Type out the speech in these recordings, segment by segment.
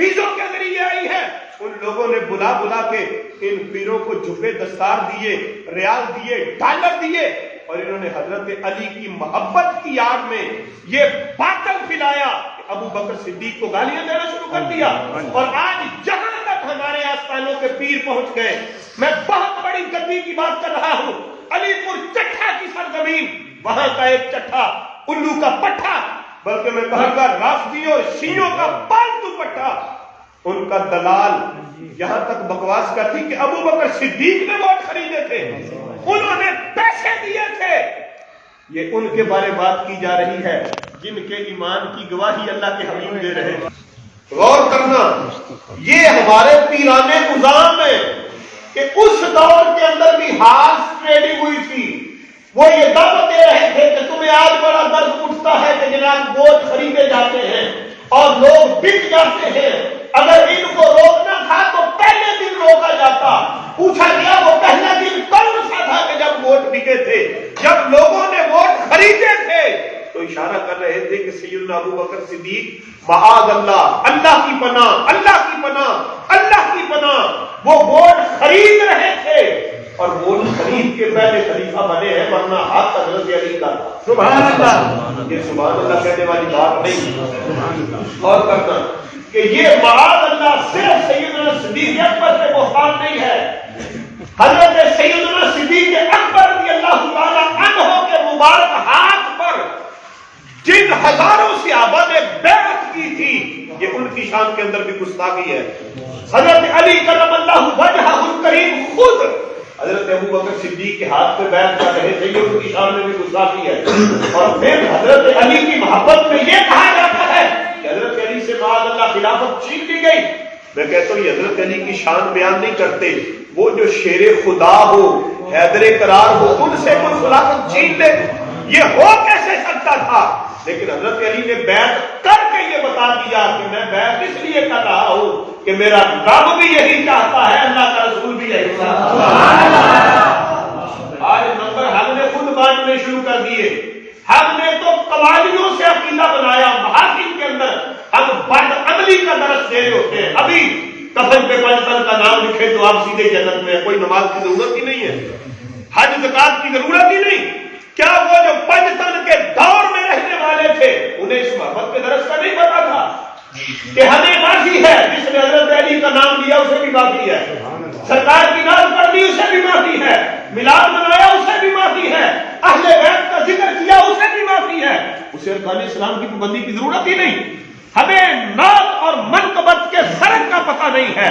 ویزوں کے ذریعے آئی ہے، ان لوگوں نے بلا بلا کے ان پیروں کو جھپے دستار دیے، ریال دیے، ڈالر دیے، اور انہوں نے حضرت علی کی محبت کی آڑ میں یہ باطل پھیلایا کہ ابو بکر صدیق کو گالیاں دینا شروع کر دیا، اور آج جہاں تک ہمارے آستانوں کے پیر پہنچ گئے، میں بہت بڑی گدی کی بات کر رہا ہوں، علی پور چٹھا کی سرزمین، وہاں کا ایک چٹھا الو کا پٹھا، بلکہ میں کہوں گا رافضیوں اور شیعوں کا پالتو پٹھا، ان کا دلال یہاں تک بکواس کرتی کہ ابو بکر صدیق نے ووٹ خریدے تھے، انہوں نے پیسے دیے تھے، یہ ان کے بارے بات کی جا رہی ہے جن کے ایمان کی گواہی اللہ کے حبیب دے رہے ہیں۔ غور کرنا، یہ ہمارے پیرانے نظام ہے کہ اس دور کے اندر بھی ہارس ٹریڈنگ ہوئی تھی، وہ یہ دعوت دے رہے تھے کہ تمہیں آج بڑا درد اٹھتا ہے کہ جناب گوشت خریدے جاتے ہیں اور لوگ بک جاتے ہیں، اگر ان کو روکنا تھا تو پہلے دن روکا جاتا۔ پوچھا گیا وہ پہلا دن کون سا تھا کہ جب ووٹ بکے تھے؟ جب لوگوں نے ووٹ خریدے تھے۔ تو اشارہ کر رہے تھے کہ سیدنا ابو بکر صدیق معاذ اللہ، اللہ کی پناہ، اللہ کی پناہ، اللہ کی پناہ، وہ ووٹ خرید رہے تھے، اور ووٹ خرید کے پہلے خلیفہ بنے ہیں، ورنہ ہاتھ حضرت علی کا تھا۔ سبحان اللہ، یہ سبحان اللہ کہنے والی بات نہیں۔ اور کرنا کہ یہ معاذ اللہ صرف سیدنا صدیق اکبر سے بہتان نہیں ہے، حضرت سیدنا صدیق اکبر رضی اللہ تعالی عنہ کے مبارک ہاتھ پر جن ہزاروں صحابہ نے بیعت کی تھی، یہ ان کی شان کے اندر بھی گستاخی ہے۔ حضرت علی کرم اللہ وجہہ الکریم خود حضرت ابو بکر صدیق کے ہاتھ پہ بیعت کر رہے تھے، یہ ان کی شان میں بھی گستاخی ہے۔ اور پھر حضرت علی کی محبت میں یہ کہا جاتا ہے کہ حضرت علی سے معاذ اللہ خلافت چھین لی گئی۔ میں کہتا ہوں یہ حضرت علی کی شان بیان نہیں کرتے، وہ جو شیر خدا ہو، حیدر کرار ہو، ان سے کوئی خلافت چھین لے، یہ ہو کیسے سکتا تھا؟ لیکن حضرت علی نے بیعت کر کے یہ بتا دیا کہ میں بیعت اس لیے کر رہا ہوں کہ میرا رب بھی یہی چاہتا ہے، اللہ کا رسول بھی یہی چاہتا ہے۔ آج نمبر ہم نے خود بانٹنے شروع کر دیے، ہم نے تو قوالیوں سے عقیدہ بنایا، محافل کے اندر ہم بد عملی کا درس دے رہے ہوتے ہیں۔ ابھی کفن پہ پنجتن کا نام لکھے تو آپ سیدھے جنت میں، کوئی نماز کی ضرورت ہی نہیں ہے، حج زکات کی ضرورت ہی نہیں۔ کیا وہ جو پنجتن کے دور میں رہنے والے تھے انہیں اس محبت کے درس کا نہیں پتا تھا کہ ہمیں معافی ہے، جس نے حضرت علی کا نام لیا اسے بھی معافی ہے، سرکار کی نام پڑھ لی اسے بھی معافی ہے، میلاد منایا اسے بھی معافی ہے، اہل بیت کا ذکر کیا اسے بھی معافی ہے، اسے ارکان اسلام کی پابندی کی ضرورت ہی نہیں۔ ہمیں نعت اور منقبت کے فرق کا پتہ نہیں ہے،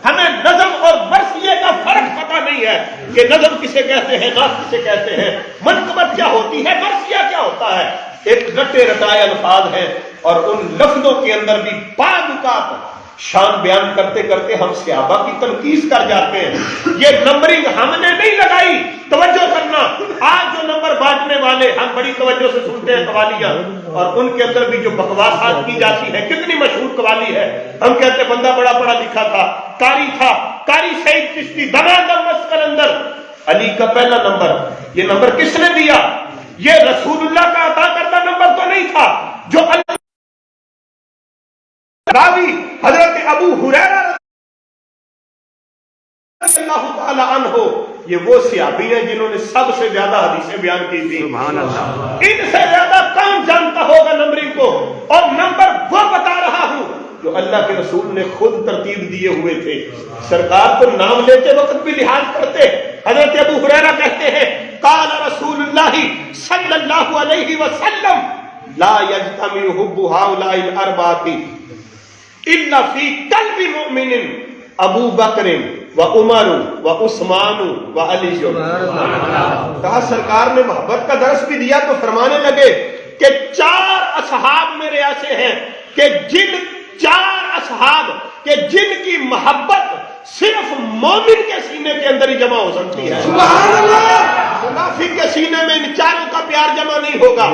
ہمیں نظم اور مرثیے کا فرق پتہ نہیں ہے کہ نظم کسے کہتے ہیں، نعت کسے کہتے ہیں، منقبت کیا ہوتی ہے، مرثیہ کیا ہوتا ہے۔ ایک رٹے رٹائے الفاظ ہیں، اور ان لفظوں کے اندر بھی بعض اوقات شان بیان کرتے کرتے ہم صحابہ کی تنقیص کر جاتے ہیں۔ یہ نمبرنگ ہم نے نہیں لگائی، توجہ کرنا۔ آج جو نمبر بانٹنے والے ہم بڑی توجہ سے سنتے ہیں قوالیاں، اور ان کے اندر بھی جو بکواسات کی جاتی ہے، کتنی مشہور قوالی ہے، ہم کہتے ہیں بندہ بڑا پڑھا لکھا تھا، قاری تھا، قاری سعید چشتی دمادم مسکر اندر، علی کا پہلا نمبر۔ یہ نمبر کس نے دیا؟ یہ رسول اللہ کا عطا کردہ نمبر تو نہیں تھا، جو راوی حضرت ابو ہریرہ رضی اللہ تعالی عنہ، یہ وہ صحابی ہیں جنہوں نے سب سے زیادہ حدیثیں بیان کی تھی۔ ان سے زیادہ کون جانتا ہوگا نمبرنگ کو؟ اور نمبر وہ بتا رہا ہوں جو اللہ کے رسول نے خود ترتیب دیے ہوئے تھے۔ سرکار کو نام لیتے وقت بھی لحاظ کرتے۔ حضرت ابو ہریرہ کہتے ہیں قال رسول اللہ صلی اللہ علیہ وسلم لا یجتمع حب هؤلاء الاربعۃ الا فی قلب مؤمن ابو بکر و عمر و عثمان و علی۔ کہا سرکار نے محبت کا درس بھی دیا تو فرمانے لگے کہ 4 اصحاب میرے ایسے ہیں کہ جن 4 اصحاب کہ جن کی محبت صرف مومن کے سینے کے اندر ہی جمع ہو سکتی ہے۔ سبحان اللہ۔ منافق کے سینے میں ان 4 کا پیار جمع نہیں ہوگا۔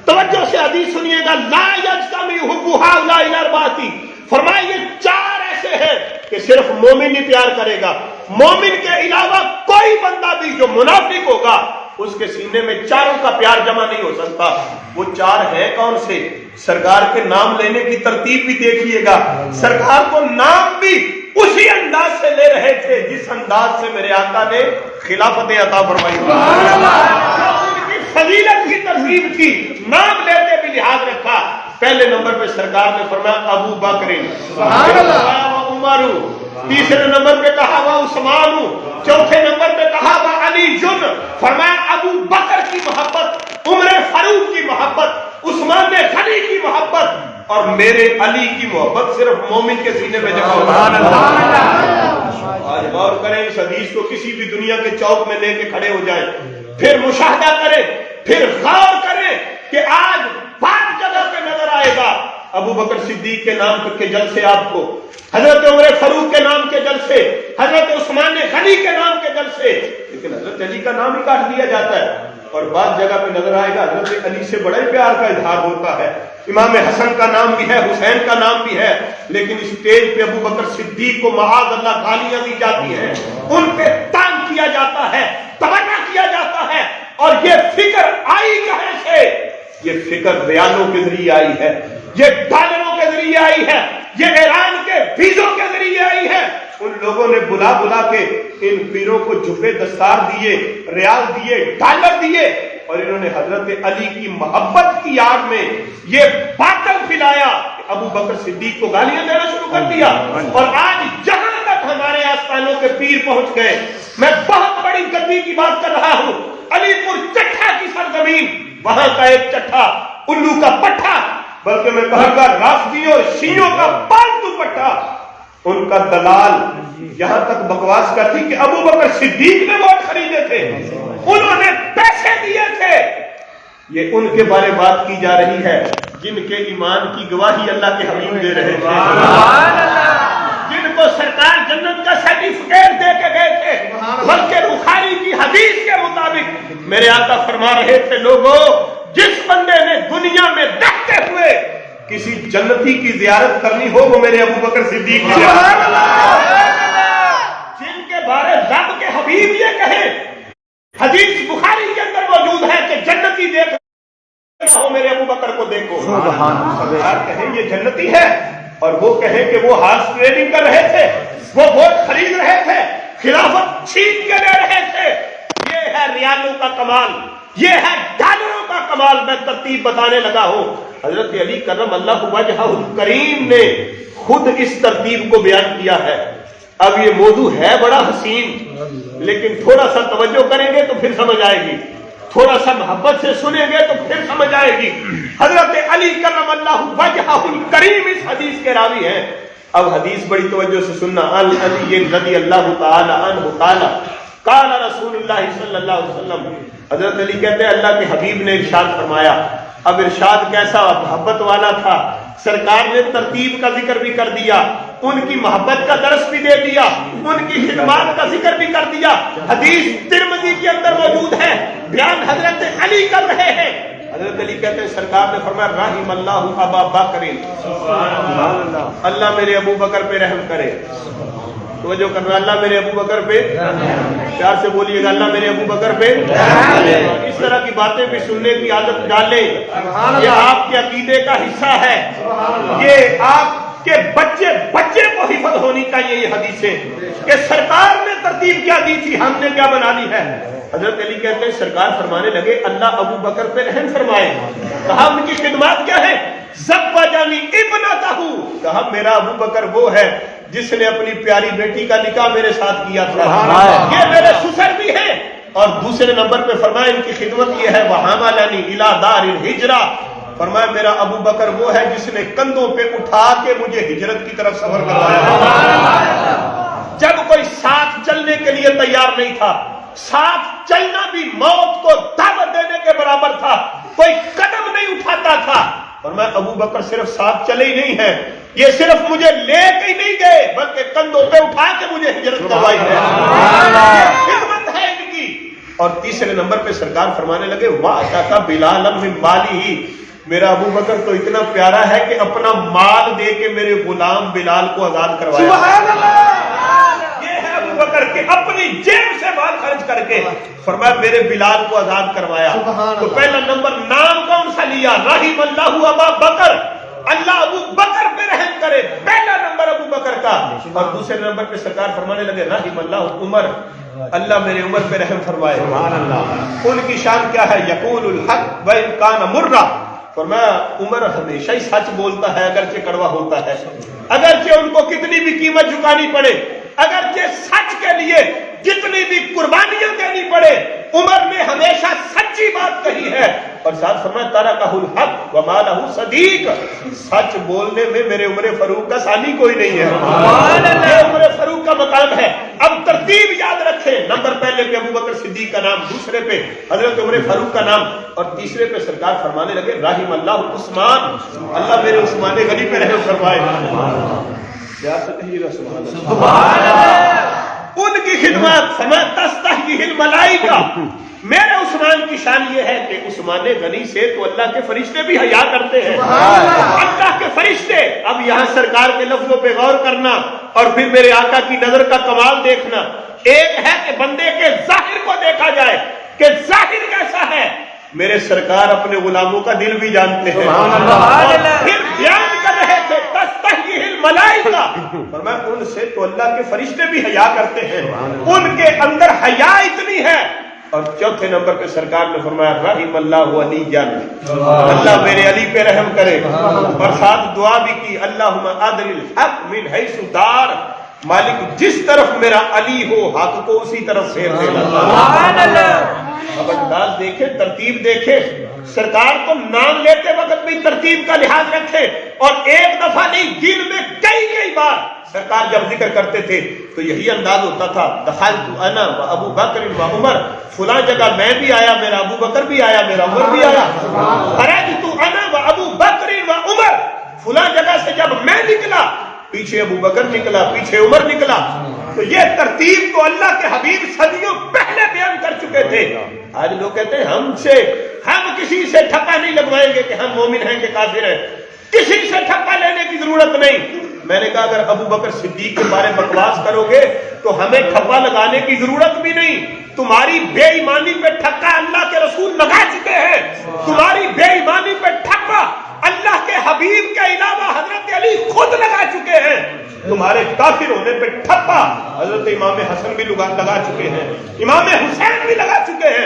توجہ سے حدیث سنیے گا، لا یجتمع حب هؤلاء الاربعۃ، فرمایا یہ 4 ایسے ہیں کہ صرف مومن ہی پیار کرے گا، مومن کے علاوہ کوئی بندہ بھی جو منافق ہوگا اس کے سینے میں 4 کا پیار جمع نہیں ہو سکتا۔ وہ 4 ہیں کون سے؟ سرکار کے نام لینے کی ترتیب بھی دیکھیے گا، سرکار کو نام بھی اسی انداز سے لے رہے تھے جس انداز سے میرے آقا نے خلافت عطا فرمائی، ان کی فضیلت کی ترتیب تھی، نام لیتے بھی لحاظ رکھا۔ پہلے نمبر پہ سرکار نے فرمایا ابو بکر، عمر، تیسرے نمبر پہ کہا وہ عثمان، چوتھے نمبر پہ کہا وہ علی جن، فرمایا ابو بکر کی محبت، عمر فاروق کی محبت، عثمان غنی کی محبت اور میرے علی کی محبت صرف مومن کے سینے میں جمع ہوتا ہے۔ آج غور کریں اس حدیث کو، کسی بھی دنیا کے چوک میں لے کے کھڑے ہو جائیں، پھر مشاہدہ کریں، پھر غور کریں کہ آج پانچ جگہ پہ نظر آئے گا ابو بکر صدیق کے نام کے جلسے، آپ کو حضرت عمر فاروق کے نام کے جلسے، حضرت عثمان غنی کے نام کے جلسے، لیکن حضرت علی کا نام ہی کاٹ دیا جاتا ہے۔ اور بعض جگہ پہ نظر آئے گا حضرت علی سے بڑے پیار کا اظہار ہوتا ہے، امام حسن کا نام بھی ہے، حسین کا نام بھی ہے، لیکن اسٹیج پہ ابو بکر صدیق کو معاذ اللہ گالیاں دی جاتی ہیں، ان پہ تان کیا جاتا ہے، تمنا کیا جاتا ہے۔ اور یہ فکر آئی کہاں سے؟ یہ فکر ریالوں کے ذریعے آئی ہے، یہ ڈالروں کے ذریعے آئی ہے، یہ ایران کے ویزوں کے ذریعے آئی ہے۔ ان لوگوں نے بلا بلا کے ان پیروں کو جھپے دستار دیے، ریال دیے، ڈالر دیے، اور انہوں نے حضرت علی کی محبت کی آڑ میں یہ باطل پھیلایا کہ ابو بکر صدیق کو گالیاں دینا شروع کر دیا۔ اور آج جہاں تک ہمارے آستانوں کے پیر پہنچ گئے، میں بہت بڑی گدی کی بات کر رہا ہوں، علی پور چٹھا کی سرزمین، وہاں کا ایک چٹھا الو کا پٹھا، بلکہ میں کہوں گا رافضیوں اور شیعوں کا پالتو پٹھا، ان کا دلال یہاں تک بکواس کرتی کہ ابو بکر صدیق نے ووٹ خریدے تھے، انہوں نے پیسے دیے تھے۔ یہ ان کے بارے بات کی جا رہی ہے جن کے ایمان کی گواہی اللہ کے حبیب دے رہے تھے، جن کو سرکار جنت کا سرٹیفکیٹ دے کے گئے تھے، بلکہ بخاری کی حدیث کے مطابق میرے آقا فرما رہے تھے، لوگوں جس بندے نے دنیا میں رہتے ہوئے کسی جنتی کی زیارت کرنی ہو وہ میرے ابو بکر صدیق کی جن کے بارے رب کے حبیب یہ کہے، حدیث بخاری کے اندر موجود ہے کہ جنتی دیکھ ہو میرے ابو بکر کو دیکھو، سرکار کہیں یہ جنتی ہے اور وہ کہیں کہ وہ ہارس ٹریڈنگ کر رہے تھے، وہ ووٹ خرید رہے تھے، خلافت چھین کے لے رہے تھے۔ یہ ہے ریالوں کا کمال، یہ ہے ڈالروں کا کمال۔ میں ترتیب بتانے لگا ہوں، حضرت علی کرم اللہ وجہہ الکریم نے خود اس ترتیب کو بیان کیا ہے۔ اب یہ موضوع ہے بڑا حسین، لیکن تھوڑا سا توجہ کریں گے تو پھر سمجھ آئے گی، تھوڑا سا محبت سے سنیں گے تو پھر سمجھ آئے گی۔ حضرت علی کرم اللہ وجہہ الکریم اس حدیث کے راوی ہیں۔ اب حدیث بڑی توجہ سے سننا۔ علی رضی اللہ تعالی عنہ قال قال رسول اللہ صلی اللہ علیہ وسلم، حضرت علی کہتے ہیں اللہ کے حبیب نے ارشاد فرمایا۔ اب ارشاد کیسا محبت والا تھا، سرکار نے ترتیب کا ذکر بھی کر دیا، ان کی محبت کا درس بھی دے دیا، ان کی خدمات کا ذکر بھی کر دیا۔ حدیث ترمذی کے اندر موجود ہے، بیان حضرت علی کر رہے ہیں۔ حضرت علی کہتے ہیں سرکار نے فرمایا رحم اللہ ابا بکر، اللہ میرے ابو بکر پہ رحم کرے۔ توجہ کرنا، اللہ میرے ابو بکر پہ، پیار سے بولیے گا اللہ میرے ابو بکر پہ۔ اس طرح کی باتیں بھی سننے کی عادت ڈالیں، یہ آپ کے عقیدے کا حصہ ہے، یہ آپ کے بچے بچے کو حفظ ہونی چاہیے یہ حدیثیں کہ سرکار نے ترتیب کیا دی تھی، ہم نے کیا بنا لی ہے۔ حضرت علی کہتے ہیں سرکار فرمانے لگے اللہ ابو بکر پہ رحم فرمائے۔ کہا ان کی خدمات کیا ہے؟ زوجنی ابنتہ، کہا میرا ابو بکر وہ ہے جس نے اپنی پیاری بیٹی کا نکاح میرے ساتھ کیا تھا، یہ میرے سسر بھی ہیں۔ اور دوسرے نمبر پہ فرمایا ان کی خدمت یہ ہے وحملنی الی دار الہجرہ، فرمایا میرا ابو بکر وہ ہے جس نے کندھوں پہ اٹھا کے مجھے ہجرت کی طرف سفر کروایا۔ جب کوئی ساتھ چلنے کے لیے تیار نہیں تھا، ساتھ چلنا بھی موت کو دعوت دینے کے برابر تھا، کوئی قدم نہیں اٹھاتا تھا، اور میں ابو بکر صرف ساتھ چلے ہی نہیں ہے، یہ صرف مجھے لے کے ہی نہیں گئے بلکہ کندھوں پہ اٹھا کے مجھے ہجرت کروائی ہے، یہ خدمت ہے ان کی۔ اور تیسرے نمبر پہ سرکار فرمانے لگے وَأَتَاكَ بِلَالًا مِّن مَالِهِ، میرا ابو بکر تو اتنا پیارا ہے کہ اپنا مال دے کے میرے غلام بلال کو آزاد کروایا۔ سبحان اللہ، یہ ہے ابو بکر کے کہ اپنی جیب سے مال خرچ کر کے فرمایا میرے بلال کو آزاد کروایا. تو پہلا نمبر نام کون سا لیا؟ رحم اللہ ابا بکر، اللہ ابو بکر پہ رحم کرے، پہلا نمبر ابو بکر کا. اور دوسرے نمبر پہ سرکار فرمانے لگے رحم اللہ عمر، اللہ میرے عمر پہ رحم فرمائے. سبحان اللہ. ان کی شان کیا ہے؟ یقول الحق وان کان مرا. فرمایا عمر ہمیشہ ہی سچ بولتا ہے اگرچہ کڑوا ہوتا ہے، اگرچہ ان کو کتنی بھی قیمت چکانی پڑے، اگرچہ سچ کے لیے جتنی بھی قربانیاں دینی پڑے، عمر نے ہمیشہ سچی بات کہی ہے. اور ساتھ فرمایا ترکہ الحق وما لہ صدیق، سچ بولنے میں میرے عمر فاروق کا ثانی کوئی نہیں ہے. یہ عمر فاروق کا مقام ہے. اب ترتیب یاد رکھیں، نمبر پہلے پہ ابو بکر صدیق کا نام، دوسرے پہ حضرت عمر فاروق کا نام، اور تیسرے پہ سرکار فرمانے لگے رحم اللہ عثمان، اللہ میرے عثمان غنی پہ رحم فرمائے. سبحان اللہ. ان کی خدمت فما تستحیہ الملائکہ، میرے عثمان کی شان یہ ہے کہ عثمان غنی سے تو اللہ کے فرشتے بھی حیا کرتے ہیں. اللہ کے فرشتے. اب یہاں سرکار کے لفظوں پہ غور کرنا اور پھر میرے آقا کی نظر کا کمال دیکھنا. ایک ہے کہ بندے کے ظاہر کو دیکھا جائے کہ ظاہر کیسا ہے، میرے سرکار اپنے غلاموں کا دل بھی جانتے ہیں. پھر بیان کر رہے تھے تستحیہ الملائکہ، فرمایا ان سے تو اللہ کے فرشتے بھی حیا کرتے ہیں، ان کے اندر حیا اتنی ہے. اور چوتھے نمبر پہ سرکار نے فرمایا رحم اللہ علی جان، اللہ میرے علی پہ رحم کرے. اور ساتھ دعا بھی کی اللہم ادر الحق من حیث دار، مالک جس طرف میرا علی ہو حق کو اسی طرف پھیر دینا. سبحان اللہ. اب انداز دیکھے، ترتیب دیکھے، سرکار تو نام لیتے وقت بھی ترتیب کا لحاظ رکھے، اور ایک دفعہ نہیں دن میں کئی بار سرکار جب ذکر کرتے تھے تو یہی انداز ہوتا تھا. دخلت انا و ابو بکر و عمر، فلاں جگہ میں بھی آیا، میرا ابو بکر بھی آیا، میرا عمر بھی آیا. خرجت انا و ابو بکر و عمر، فلاں جگہ سے جب میں نکلا پیچھے ابو بکر نکلا، پیچھے عمر نکلا. تو یہ ترتیب تو اللہ کے حبیب صدیوں پہلے بیان کر چکے تھے. آج لوگ کہتے ہیں ہم کسی سے ٹھپا نہیں لگوائیں گے کہ ہم مومن ہیں کہ کافر ہیں، کسی سے ٹھپا لینے کی ضرورت نہیں. میں نے کہا اگر ابو بکر صدیق کے بارے بکواس کرو گے تو ہمیں ٹھپا لگانے کی ضرورت بھی نہیں. تمہاری بے ایمانی پہ ٹھپا اللہ کے رسول لگا چکے ہیں، تمہاری بے ایمانی پہ ٹھپا اللہ کے حبیب کے علاوہ حضرت علی خود لگا چکے ہیں. تمہارے کافر ہونے پہ ٹھپا حضرت امام حسن بھی لگا چکے ہیں، امام حسین بھی لگا چکے ہیں.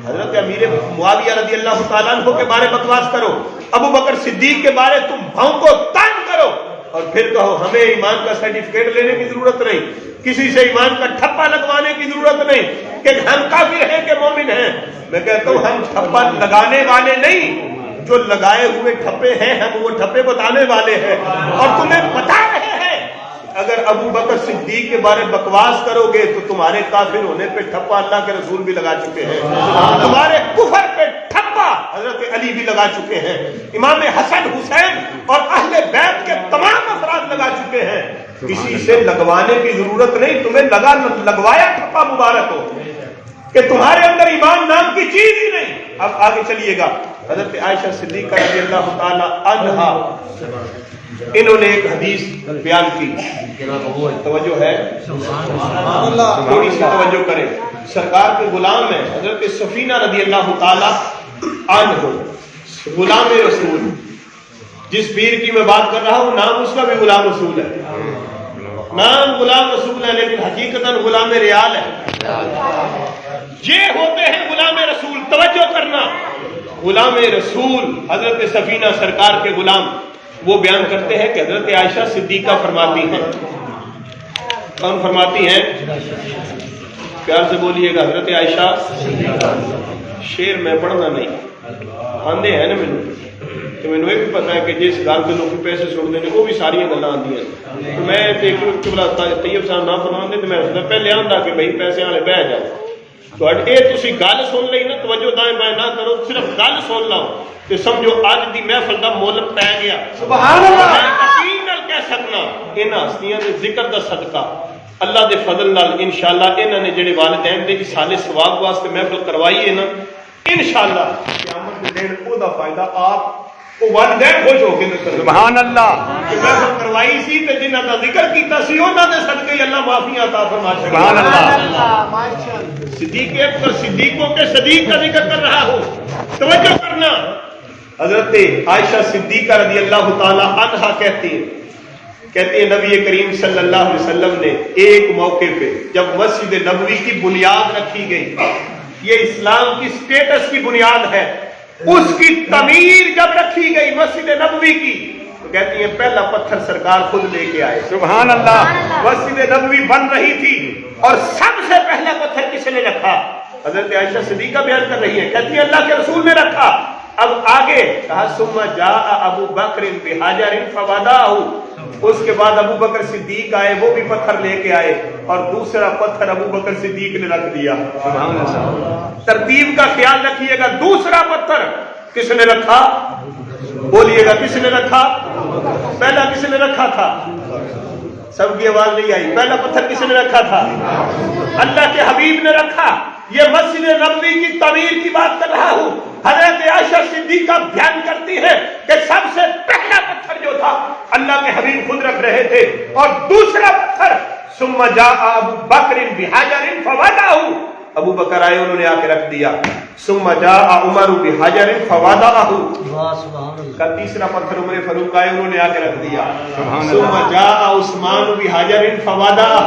حضرت امیر معاویہ رضی اللہ تعالیٰ عنہ کے بارے بکواس کرو، ابو بکر صدیق کے بارے تم بھونکو تان کرو، اور پھر کہو ہمیں ایمان کا سرٹیفکیٹ لینے کی ضرورت نہیں، کسی سے ایمان کا ٹھپا لگوانے کی ضرورت نہیں کہ ہم کافر ہیں کہ مومن ہیں. میں کہتا ہوں ہم ٹھپا لگانے والے نہیں، جو لگائے ہوئے ٹھپے ہیں ہم وہ ٹھپے بتانے والے ہیں، اور تمہیں بتا رہے ہیں اگر ابو بکر صدیق کے بارے بکواس کرو گے تو تمہارے کافر ہونے پہ ٹھپا اللہ کے رسول بھی لگا چکے ہیں، تمہارے کفر پہ ٹھپا حضرت علی بھی لگا چکے ہیں، امام حسن حسین اور اہل بیت کے تمام افراد لگا چکے ہیں. کسی سے لگوانے کی ضرورت نہیں، تمہیں لگوایا ٹھپا مبارک ہو کہ تمہارے اندر ایمان نام کی چیز ہی نہیں. اب آگے چلیے گا. حضرت عائشہ صدیقہ رضی اللہ تعالی عنہا انہوں نے ایک حدیث بیان کی، توجہ ہے، تھوڑی سی توجہ کریں. سرکار کے غلام ہیں حضرت سفینہ رضی اللہ تعالی عنہ، غلام رسول. جس پیر کی میں بات کر رہا ہوں نام اس کا بھی غلام رسول ہے، نام غلام رسول ہے لیکن حقیقتاً غلام ریال ہے. یہ ہوتے ہیں غلام رسول. توجہ کرنا، غلام رسول حضرت سفینہ سرکار کے غلام. وہ بیان کرتے ہیں کہ حضرت عائشہ صدیقہ فرماتی ہیں. کون فرماتی ہیں؟ پیار سے بولیے گا. حضرت عائشہ. شیر میں پڑھنا نہیں آندے ہیں نا مینوں، تو میں نے بھی پتا ہے کہ جس گل کے لوگ پیسے سن دیں وہ بھی ساری گلاں آندی ہیں. تو میں طیب صاحب نہ فرماندے تو میں پہلے آندا کہ بھائی پیسے والے بہ جاؤ. تو اے تسی گل سن لئی نا، توجہ دائیں بائیں نہ کرو، صرف گل سن لو تے سمجھو اج دی محفل دا مول پے گیا. سبحان اللہ. میں یقین نال کہہ سکنا انہاں ہستیاں دے ذکر دا صدقہ اللہ دے فضل نال انشاءاللہ انہاں نے جڑے والدین دے اصالے ثواب واسطے محفل کروائی ہے نا، انشاءاللہ قیامت کے دن او دا فائدہ آپ وہ والدین خوش ہو کے سبحان اللہ کہ میں کروائی سی تے جنہاں دا ذکر کیتا سی انہاں دے صدقے اللہ معافیاں عطا فرما سکے. سبحان اللہ. صدیق اکبر صدیقوں کے صدیق کا ذکر کر رہا ہوں, توجہ کرنا. حضرت عائشہ صدیقہ رضی اللہ تعالی عنہا کہتی ہیں نبی کریم صلی اللہ علیہ وسلم نے ایک موقع پہ جب مسجد نبوی کی بنیاد رکھی گئی, یہ اسلام کی سٹیٹس کی بنیاد ہے, اس کی تعمیر جب رکھی گئی مسجد نبوی کی تو کہتی ہیں پہلا پتھر سرکار خود لے کے آئے. سبحان اللہ. مسجد نبوی بن رہی تھی اور سب سے پہلا پتھر کس نے رکھا؟ حضرت عائشہ صدیقہ بیان کر رہی ہے, کہتی ہیں اللہ کے رسول نے رکھا. اب آگے کہا ثم جاء ابو بکر بحجر فودعہ, اس کے بعد ابو بکر صدیق آئے, وہ بھی پتھر لے کے آئے اور دوسرا پتھر ابو بکر صدیق نے رکھ دیا. ترتیب کا خیال رکھیے گا. دوسرا پتھر کس نے رکھا؟ بولیے گا کس نے رکھا؟ پہلا کس نے رکھا تھا؟ سب کی آواز نہیں آئی. پہلا پتھر کس نے رکھا تھا؟ اللہ کے حبیب نے رکھا. یہ مسجد نبوی کی تعمیر کی بات کر رہا ہوں. حضرت عائشہ صدیقہ بیان کرتی ہے کہ سب سے پہلا پتھر جو تھا اللہ کے حبیب خود رکھ رہے تھے, اور دوسرا پتھر ثم جاء ابو بکر بحجر فودعہ, ابو بکر آئے انہوں نے آ کے رکھ دیا. ثم جاء عمر بحجر فودعہ, کا تیسرا پتھر عمر فاروق آئے انہوں نے آ کے رکھ دیا. ثم جاء عثمان بحجر فودعہ,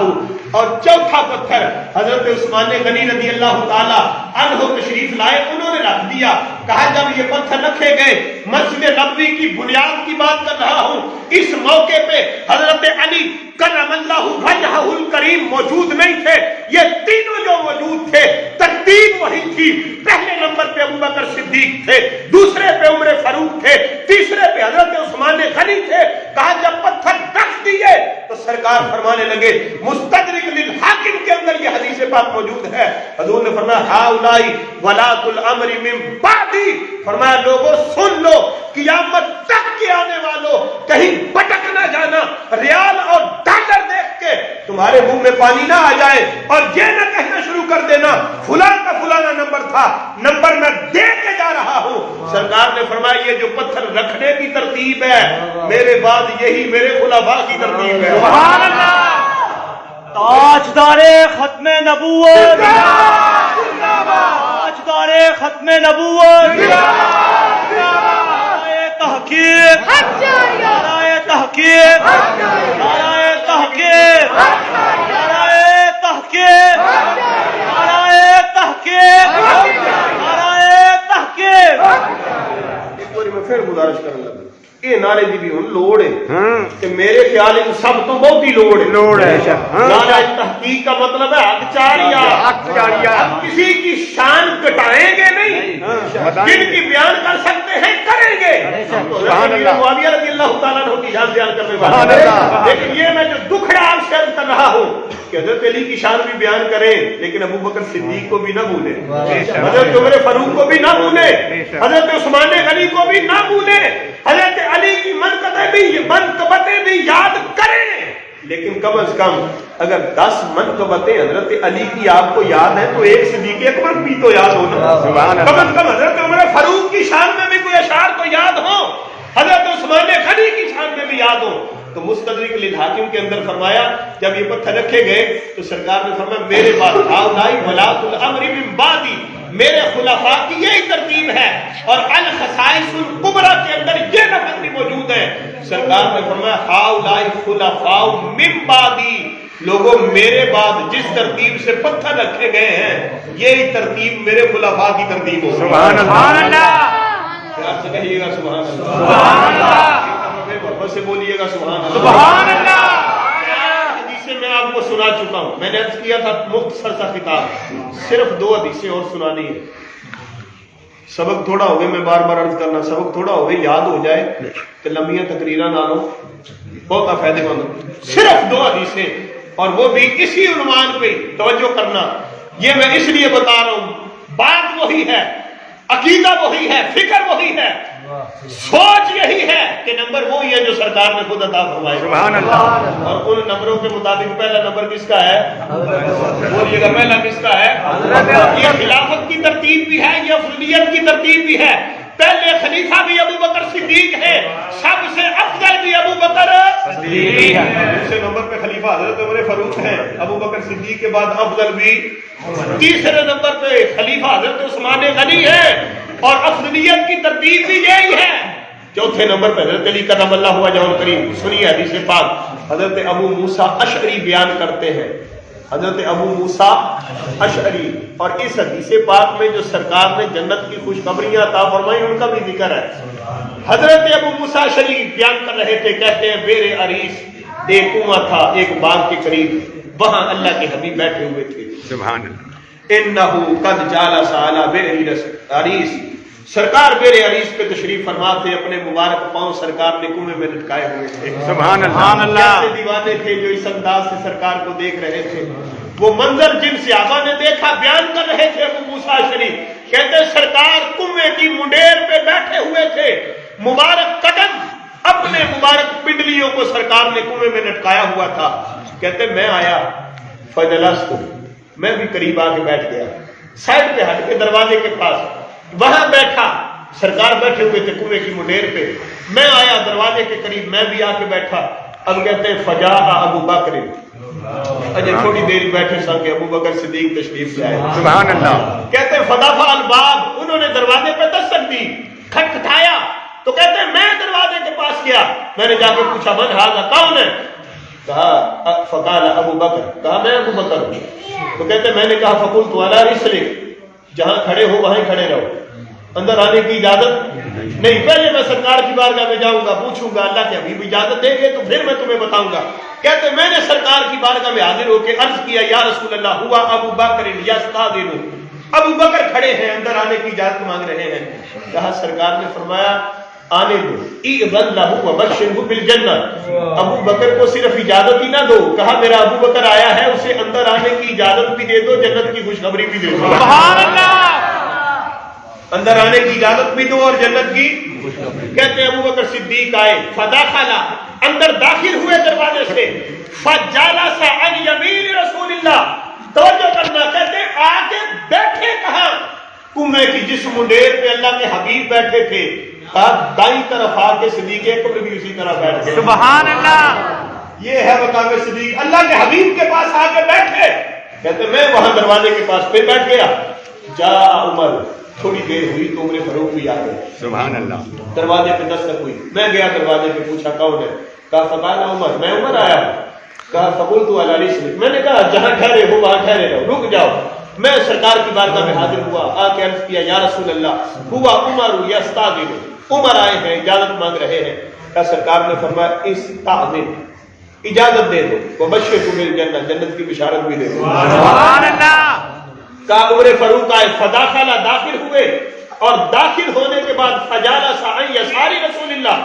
اور چوتھا پتھر حضرت عثمان غنی رضی اللہ تعالی عنہ تشریف لائے, انہوں نے رکھ دیا. کہا جب یہ پتھر رکھے گئے, مسجد نبوی کی بنیاد کی بات کر رہا ہوں, اس موقع پہ حضرت علی کرم اللہ وجہہ الکریم موجود نہیں تھے. یہ تینوں جو موجود تھے ترتیب وہی تھی. پہلے نمبر پہ ابو بکر صدیق تھے, دوسرے پہ عمر فاروق تھے, تیسرے پہ حضرت عثمان غنی تھے. کہا جب پتھر رکھ دیے تو سرکار فرمانے لگے, مستدرک للحاکم کے اندر یہ حدیث پاک موجود ہے. حضور نے فرمایا ہؤلاء ولاۃ الامر من بعدی, فرمایا لوگوں سن لو, قیامت تک کے آنے والوں کہیں بٹک نہ جانا, ریال اور ڈالر دیکھ کے تمہارے منہ میں پانی نہ آ جائے اور یہ نہ کہنا شروع کر دینا فلاں کا فلانا نمبر تھا, نمبر میں دے کے جا رہا ہوں. سرکار نے فرمایا یہ جو پتھر رکھنے کی ترتیب ہے میرے بعد یہی میرے خلفاء کی ترتیب ہے. سبحان اللہ. تاجدار ختم نبوت, تاجدار ختم نبوت, نعرہ تحقیق, نعرہ تحقیق, نعرہ تحقیق, نعرہ تحقیق, نعرہ تحقیق, نعرہ تحقیق. ایک بار میں پھر گزارش کرنے لگا, یہ نعرے دی بھی ہن لوڑ ہے کہ میرے خیال میں سب تو بہت ہی لوڑ ہے. نعرہ تحقیق کا مطلب ہے حق چاڑیا. ہم کسی کی شان کٹائیں گے نہیں, جن کی بیان کر سکتے ہیں کریں گے. معاویہ رضی اللہ تعالیٰ عنہ کی شان بیان کرنے والا, لیکن یہ میں جو دکھڑا آپ سے عرض کر رہا ہوں کہ حضرت علی کی شان بھی بیان کریں لیکن ابو بکر صدیق کو بھی نہ بھولیں, حضرت عمر فاروق کو بھی نہ بھولیں, حضرت عثمان غنی کو بھی نہ بھولیں, حضرت علی کی منقبتیں بھی یاد کریں. لیکن کم از کم اگر 10 منقبتیں حضرت علی کی آپ کو یاد ہیں تو ایک صدیق اکبر بھی تو یاد ہونا. کم از کم حضرت عمر فاروق کی شان میں بھی کوئی اشعار تو یاد ہو, حضرت عثمان غنی کی شان میں بھی یاد ہو. تو مستدرک للحاکم کے اندر فرمایا جب یہ پتھر رکھے گئے تو سرکار نے فرمایا میرے بعد ہؤلاء ولاۃ الامر من بعدی, میرے خلفاء کی یہی ترتیب ہے. اور الخصائص الکبریٰ کے اندر یہ لفظ بھی موجود ہے. سرکار نے فرمایا ہؤلاء خلفاء من بعدی, لوگوں میرے بعد جس ترتیب سے پتھر رکھے گئے ہیں یہی ترتیب میرے خلفاء کی ترتیب ہو. سبحان اللہ. آپ سے کہیے گا سبحان اللہ. سبحان اللہ. سے بولیے گا سبحان اللہ. سبحان اللہ. حدیثیں میں آپ کو سنا چکا ہوں, میں نے عرض کیا تھا مختصر سا خطاب, صرف 2 حدیثیں اور سنانی ہے. سبق تھوڑا ہو گئے, میں بار بار عرض کرنا, سبق تھوڑا ہو گئے یاد ہو جائے کہ لمبیاں تقریراں نہ لو, بہت فائدے مند. صرف 2 حدیثیں اور وہ بھی اسی عنوان پہ توجہ کرنا. یہ میں اس لیے بتا رہا ہوں, بات وہی ہے, عقیدہ وہی ہے, فکر وہی ہے, سوچ یہی ہے کہ نمبر وہی ہے جو سرکار نے خود عطا فرمائے. سبحان اللہ. اور ان نمبروں کے مطابق پہلا نمبر کس کا ہے؟ بولیے گا پہلا کس کا ہے؟ یہ خلافت کی ترتیب بھی ہے, یہ افضلیت کی ترتیب بھی ہے. پہلے خلیفہ بھی ابو بکر صدیق ہے، سب سے افضل بھی ابو بکر صدیق ہے۔ دوسرے نمبر پہ خلیفہ حضرت عمر فاروق ہیں، ابو بکر صدیق کے بعد افضل بھی۔ تیسرے نمبر پہ خلیفہ حضرت عثمان غنی ہے، اور افضلیت کی ترتیب بھی یہی ہے۔ چوتھے نمبر پہ حضرت علی کرم اللہ وجہہ الکریم۔ سنیے حدیث پاک، حضرت ابو موسیٰ اشعری بیان کرتے ہیں، حضرت ابو موسیٰ اشعری، اور اس حدیث پاک میں جو سرکار نے جنت کی خوشخبریاں عطا فرمائی ان کا بھی ذکر ہے۔ حضرت ابو موسیٰ اشعری بیان کر رہے تھے، کہتے ہیں بیر عریس ایک کنواں تھا ایک باغ کے قریب، وہاں اللہ کے حبیب بیٹھے ہوئے تھے۔ سبحان اللہ۔ انہو قد جالس علی بیر عریس، سرکار بیر عریس پہ تشریف فرما تھے، اپنے مبارک پاؤں سرکار نے کنویں میں لٹکائے ہوئے تھے۔ سبحان اللہ۔ کیسے دیوانے تھے جو اس انداز سے سرکار کو دیکھ رہے تھے۔ وہ منظر جن صحابہ نے دیکھا بیان کر رہے تھے ابو موسیٰ اشعری، کہتے سرکار کنویں کی منڈیر پہ بیٹھے ہوئے تھے، مبارک قدم اپنے مبارک پنڈلیوں کو سرکار نے کنویں میں لٹکایا ہوا تھا۔ کہتے میں آیا فجلست، میں بھی قریب آ کے بیٹھ گیا، سائڈ پہ ہٹ کے دروازے کے پاس وہاں بیٹھا، سرکار بیٹھے ہوئے تھے کنویں کی منڈیر پہ، میں آیا دروازے کے قریب، میں بھی آ کے بیٹھا۔ اب کہتے ہیں فجاء ابو بکر، اجے تھوڑی دیر بیٹھے سا کہ ابو بکر صدیق تشریف لے آئے۔ سبحان اللہ۔ کہتے ہیں فدفع الباب، انہوں نے دروازے پہ دستک دی، کھٹکھٹایا، تو کہتے ہیں میں دروازے کے پاس گیا، میں نے جا کے پوچھا من ھذا، کون ہے؟ کہا فقال ابو بکر، کہا میں ابو بکر ہوں۔ تو کہتے ہیں میں نے کہا فقلت علی رسلک، جہاں کھڑے ہو وہیں کھڑے رہو، اندر آنے کی اجازت نہیں، پہلے میں سرکار کی بارگاہ میں جاؤں گا، پوچھوں گا اللہ کے حبیب اجازت دیں گے تو پھر میں تمہیں بتاؤں گا۔ کہتے میں نے سرکار کی بارگاہ میں حاضر ہو کے عرض کیا یا رسول اللہ ہوا ابو بکر یستاذن، ابو بکر کھڑے ہیں اندر آنے کی اجازت مانگ رہے ہیں۔ کہا سرکار نے فرمایا آنے دو، اذن لہ وبشرہ بالجنہ، ابو بکر کو صرف اجازت ہی نہ دو، کہا میرا ابو بکر آیا ہے اسے اندر آنے کی اجازت بھی دے دو، جنت کی خوشخبری بھی دے دو۔ سبحان اللہ۔ اندر آنے کی اجازت بھی دو اور جنت کی۔ کہتے ہیں ابو بکر صدیق آئے، فداخل، اندر داخل ہوئے دروازے سے، فجلس عن یمین رسول اللہ، توجہ کرنا، کہتے ہیں آگے بیٹھے کہاں؟ کنویں کی جس منڈیر پہ اللہ کے حبیب بیٹھے تھے، دائیں طرف آ کے صدیق اکبر بھی اسی طرح بیٹھ گئے۔ سبحان اللہ۔ یہ ہے مقام صدیق، اللہ کے حبیب کے پاس آ کے بیٹھے۔ کہتے میں وہاں دروازے کے پاس پھر بیٹھ گیا، جا عمر، تھوڑی دیر ہوئی تو عمر فاروق بھی آ گئے۔ سبحان اللہ۔ دروازے پہ دستک ہوئی، میں گیا دروازے پہ، پوچھا کون ہے؟ کہا فقال عمر، میں عمر آیا ہوں۔ کہا فقلت علی رسلک، میں نے کہا جہاں ٹھہرے ہو وہاں ٹھہرے رہو، رک جاؤ۔ میں سرکار کی بارگاہ میں حاضر ہوا، آ کے عرض کیا یا رسول اللہ ہوا عمر یستاذن، عمر آئے ہیں اجازت مانگ رہے ہیں۔ کہا سرکار نے فرمایا استاذن، اجازت دے دو، وبشرہ بالجنہ، جنت کی بشارت بھی دے دو۔ سبحان اللہ۔ کہا عمر فاروق آئے، فداخل، داخل ہوئے، اور داخل ہونے کے بعد فجالس عن یسار رسول اللہ،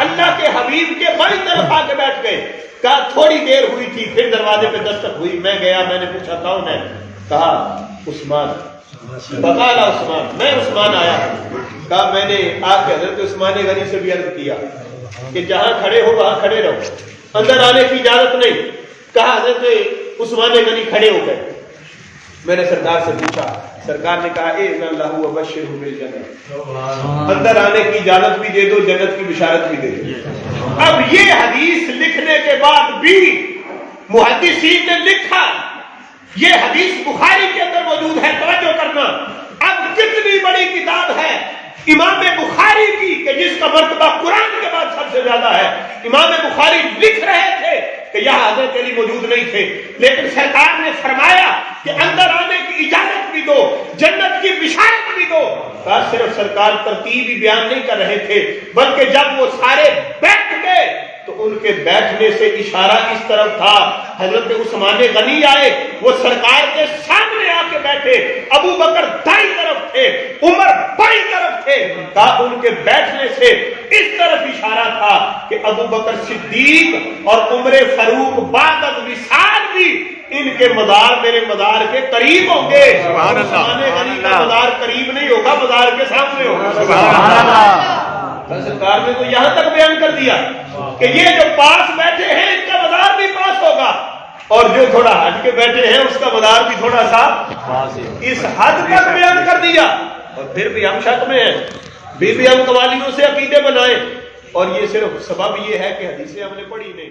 اللہ کے حبیب کے بائیں طرف آ کے بیٹھ گئے۔ کہا تھوڑی دیر ہوئی تھی، پھر دروازے پہ دستک ہوئی، میں گیا، میں نے پوچھا کون ہے؟ کہا عثمان۔ فقال عثمان، میں عثمان آیا ہوں۔ کہا میں نے آ کے حضرت عثمان غنی سے بھی عرض کیا کہ جہاں کھڑے ہو وہاں کھڑے رہو، اندر آنے کی اجازت نہیں۔ کہا حضرت عثمان غنی کھڑے ہو گئے، میں نے سرکار سے پوچھا، سرکار نے کہا اذن لہ وبشرہ بالجنہ، اندر آنے کی اجازت بھی دے دو، جنت کی بشارت بھی دے دو۔ اب یہ حدیث لکھنے کے بعد بھی محدثین نے لکھا، یہ حدیث بخاری کے اندر موجود ہے، توجہ کرنا۔ اب کتنی بڑی کتاب ہے امام بخاری کی کہ جس کا مرتبہ قرآن کے بعد سب سے زیادہ ہے، امام بخاری لکھ رہے تھے کہ یہاں حضرت علی موجود نہیں تھے، لیکن سرکار نے فرمایا کہ اندر آنے کی اجازت بھی دو، جنت کی بشارت بھی دو۔ صرف سرکار ترتیب ہی بیان نہیں کر رہے تھے، بلکہ جب وہ سارے بیٹھ گئے تو ان کے بیٹھنے سے اشارہ اس طرف تھا۔ حضرت عثمان غنی آئے، وہ سرکار کے سامنے آ کے بیٹھے، ابو بکر دائیں طرف تھے، عمر بائیں طرف تھے۔ ان کے بیٹھنے سے اس طرف اشارہ تھا کہ ابو بکر صدیق اور عمر فاروق بعد الوصال بھی ان کے مزار میرے مزار کے قریب ہوں گے۔ سبحان اللہ۔ عثمان غنی کا مزار قریب نہیں ہوگا، مزار کے سامنے ہوگا۔ سبحان اللہ۔ سرکار نے تو یہاں تک بیان کر دیا کہ یہ جو پاس بیٹھے ہیں ان کا مزار بھی پاس ہوگا، اور جو تھوڑا ہٹ کے بیٹھے ہیں اس کا مزار بھی تھوڑا سا، اس حد تک بیان کر دیا۔ اور پھر بھی ہم شک میں ہیں، بھی ہم قوالیوں سے عقیدے بنائیں، اور یہ صرف سبب یہ ہے کہ حدیثیں ہم نے پڑھی نہیں.